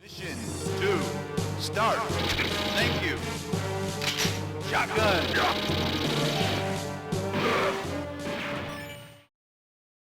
Mission 2, start. Thank you. Shotgun.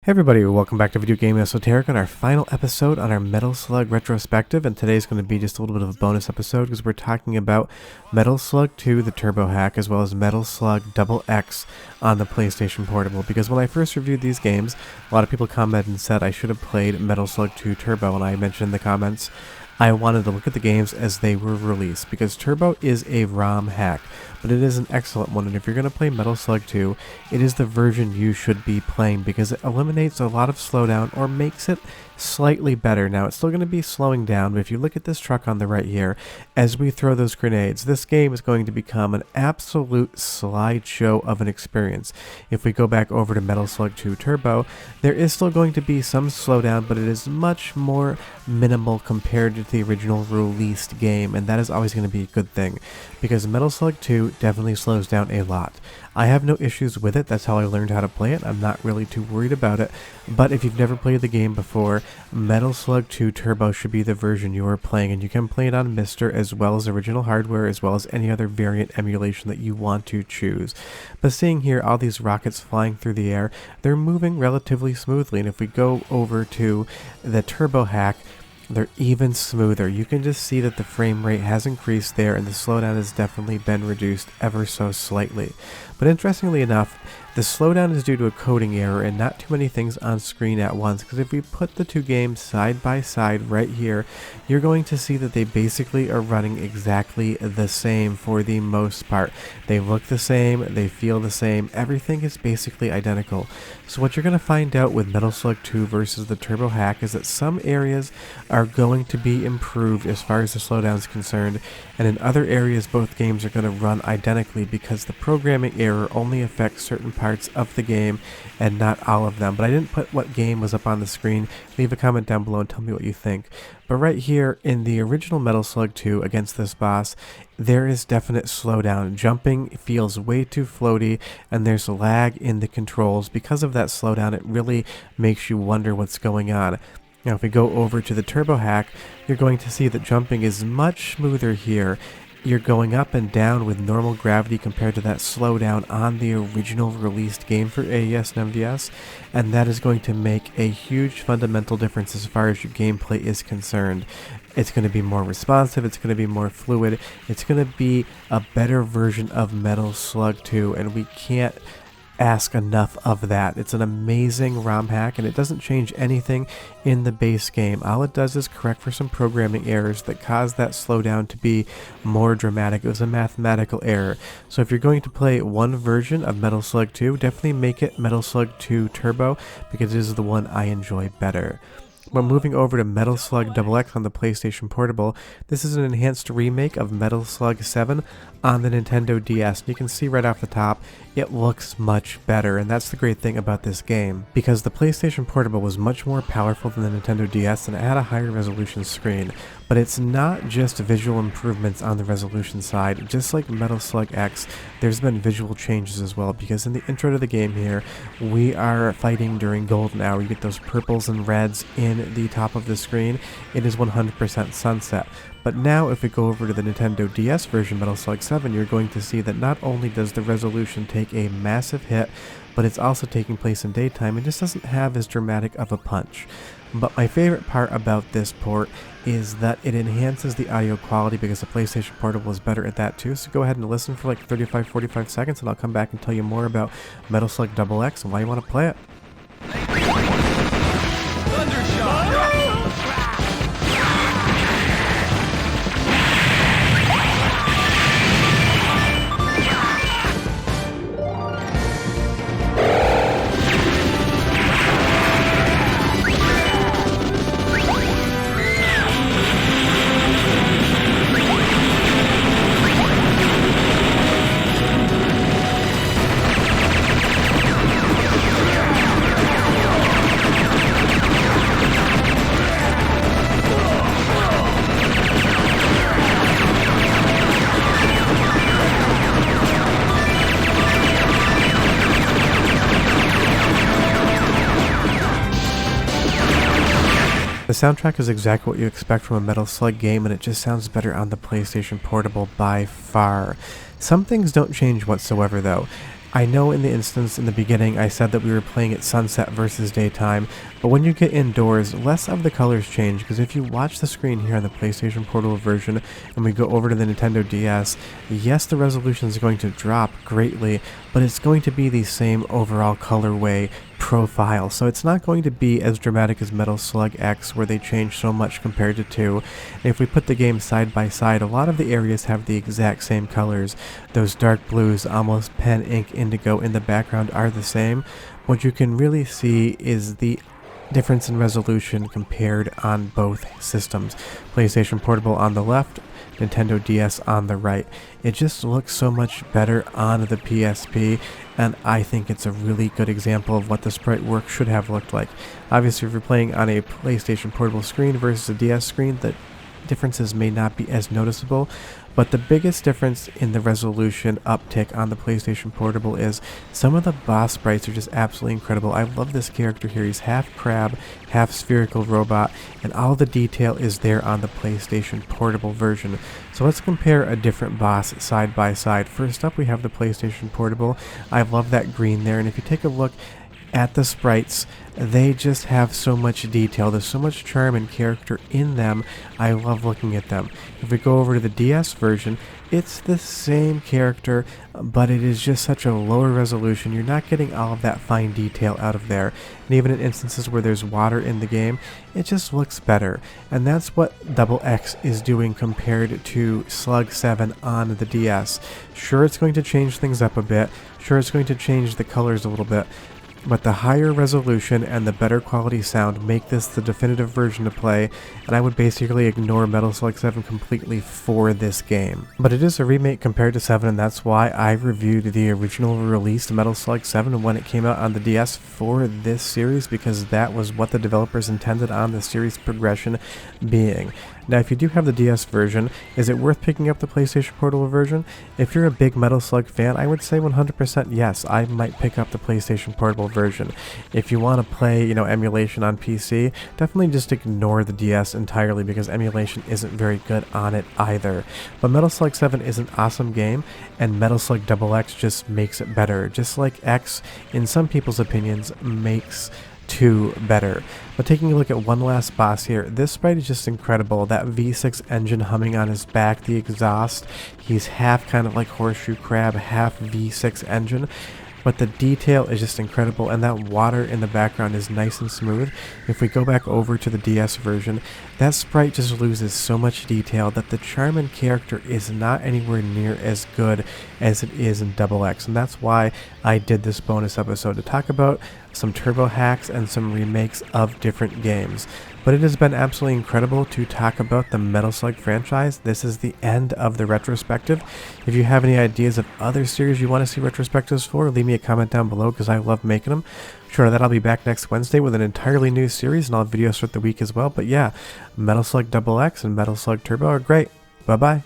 Hey everybody, welcome back to Video Game Esoteric on our final episode on our Metal Slug retrospective, and today's going to be just a little bit of a bonus episode because we're talking about Metal Slug 2, the Turbo hack, as well as Metal Slug XX on the PlayStation Portable, because when I first reviewed these games, a lot of people commented and said I should have played Metal Slug 2 Turbo, and I mentioned in the comments I wanted to look at the games as they were released, because Turbo is a ROM hack, but it is an excellent one, and if you're going to play Metal Slug 2, it is the version you should be playing, because it eliminates a lot of slowdown, or makes it slightly better. Now, it's still going to be slowing down, but if you look at this truck on the right here, as we throw those grenades, this game is going to become an absolute slideshow of an experience. If we go back over to Metal Slug 2 Turbo, there is still going to be some slowdown, but it is much more minimal compared to the original released game, and that is always going to be a good thing, because Metal Slug 2 definitely slows down a lot. I have no issues with it. That's how I learned how to play it. I'm not really too worried about it, but if you've never played the game before, Metal Slug 2 Turbo should be the version you are playing, and you can play it on MiSTer as well as original hardware, as well as any other variant emulation that you want to choose. But seeing here all these rockets flying through the air, they're moving relatively smoothly, and if we go over to the Turbo hack, they're even smoother. You can just see that the frame rate has increased there, and the slowdown has definitely been reduced ever so slightly. But interestingly enough, the slowdown is due to a coding error and not too many things on screen at once, because if we put the two games side by side right here, you're going to see that they basically are running exactly the same for the most part. They look the same, they feel the same, everything is basically identical. So what you're going to find out with Metal Slug 2 versus the Turbo hack is that some areas are going to be improved as far as the slowdown is concerned, and in other areas both games are going to run identically because the programming error only affects certain parts of the game and not all of them. But I didn't put what game was up on the screen. Leave a comment down below and tell me what you think. But right here in the original Metal Slug 2 against this boss, there is definite slowdown. Jumping feels way too floaty, and there's lag in the controls. Because of that slowdown, it really makes you wonder what's going on. Now if we go over to the Turbo hack, you're going to see that jumping is much smoother here. You're going up and down with normal gravity compared to that slowdown on the original released game for AES and MVS, and that is going to make a huge fundamental difference as far as your gameplay is concerned. It's going to be more responsive, it's going to be more fluid, it's going to be a better version of Metal Slug 2, and we can't ask enough of that. It's an amazing ROM hack, and it doesn't change anything in the base game. All it does is correct for some programming errors that caused that slowdown to be more dramatic. It was a mathematical error. So if you're going to play one version of Metal Slug 2, definitely make it Metal Slug 2 Turbo, because it is the one I enjoy better. But moving over to Metal Slug XX on the PlayStation Portable, this is an enhanced remake of Metal Slug 7 on the Nintendo DS. You can see right off the top, it looks much better, and that's the great thing about this game, because the PlayStation Portable was much more powerful than the Nintendo DS and it had a higher resolution screen. But it's not just visual improvements on the resolution side. Just like Metal Slug X, there's been visual changes as well, because in the intro to the game here, we are fighting during golden hour. You get those purples and reds in the top of the screen. It is 100% sunset. But now if we go over to the Nintendo DS version Metal Slug 7, you're going to see that not only does the resolution take a massive hit, but it's also taking place in daytime and just doesn't have as dramatic of a punch. But my favorite part about this port is that it enhances the audio quality, because the PlayStation Portable is better at that too. So go ahead and listen for like 35-45 seconds, and I'll come back and tell you more about Metal Slug XX and why you want to play it. soundtrack is exactly what you expect from a Metal Slug game, and it just sounds better on the PlayStation Portable by far. Some things don't change whatsoever though. I know in the instance in the beginning I said that we were playing at sunset versus daytime, but when you get indoors, less of the colors change, because if you watch the screen here on the PlayStation Portable version and we go over to the Nintendo DS, yes, the resolution is going to drop greatly, but it's going to be the same overall colorway profile, so it's not going to be as dramatic as Metal Slug X, where they change so much compared to 2. And if we put the game side by side, a lot of the areas have the exact same colors. Those dark blues, almost pen ink indigo in the background are the same. What you can really see is the difference in resolution compared on both systems. PlayStation Portable on the left, Nintendo DS on the right. It just looks so much better on the PSP, and I think it's a really good example of what the sprite work should have looked like. Obviously, if you're playing on a PlayStation Portable screen versus a DS screen, the differences may not be as noticeable, but the biggest difference in the resolution uptick on the PlayStation Portable is some of the boss sprites are just absolutely incredible. I love this character here. He's half crab, half spherical robot, and all the detail is there on the PlayStation Portable version. So let's compare a different boss side by side. First up, we have the PlayStation Portable. I love that green there, and if you take a look at the sprites, they just have so much detail. There's so much charm and character in them. I love looking at them. If we go over to the DS version, it's the same character, but it is just such a lower resolution. You're not getting all of that fine detail out of there. And even in instances where there's water in the game, it just looks better. And that's what Double X is doing compared to Slug 7 on the DS. Sure, it's going to change things up a bit. Sure, it's going to change the colors a little bit. But the higher resolution and the better quality sound make this the definitive version to play, and I would basically ignore Metal Slug 7 completely for this game. But it is a remake compared to 7, and that's why I reviewed the original released Metal Slug 7 when it came out on the DS for this series, because that was what the developers intended on the series progression being. Now, if you do have the DS version, is it worth picking up the PlayStation Portable version? If you're a big Metal Slug fan, I would say 100% yes, I might pick up the PlayStation Portable version. If you want to play, emulation on PC, definitely just ignore the DS entirely, because emulation isn't very good on it either. But Metal Slug 7 is an awesome game, and Metal Slug XX just makes it better. Just like X, in some people's opinions, makes 2 better. But taking a look at one last boss here, this sprite is just incredible. That V6 engine humming on his back, the exhaust, he's half kind of like Horseshoe Crab, half V6 engine. But the detail is just incredible, and that water in the background is nice and smooth. If we go back over to the DS version, that sprite just loses so much detail that the charm and character is not anywhere near as good as it is in Double X, and that's why I did this bonus episode to talk about some turbo hacks and some remakes of different games. But it has been absolutely incredible to talk about the Metal Slug franchise. This is the end of the retrospective. If you have any ideas of other series you want to see retrospectives for, leave me a comment down below, because I love making them. Sure, that I'll be back next Wednesday with an entirely new series, and I'll have videos throughout the week as well. But yeah, Metal Slug XX and Metal Slug Turbo are great. Bye-bye.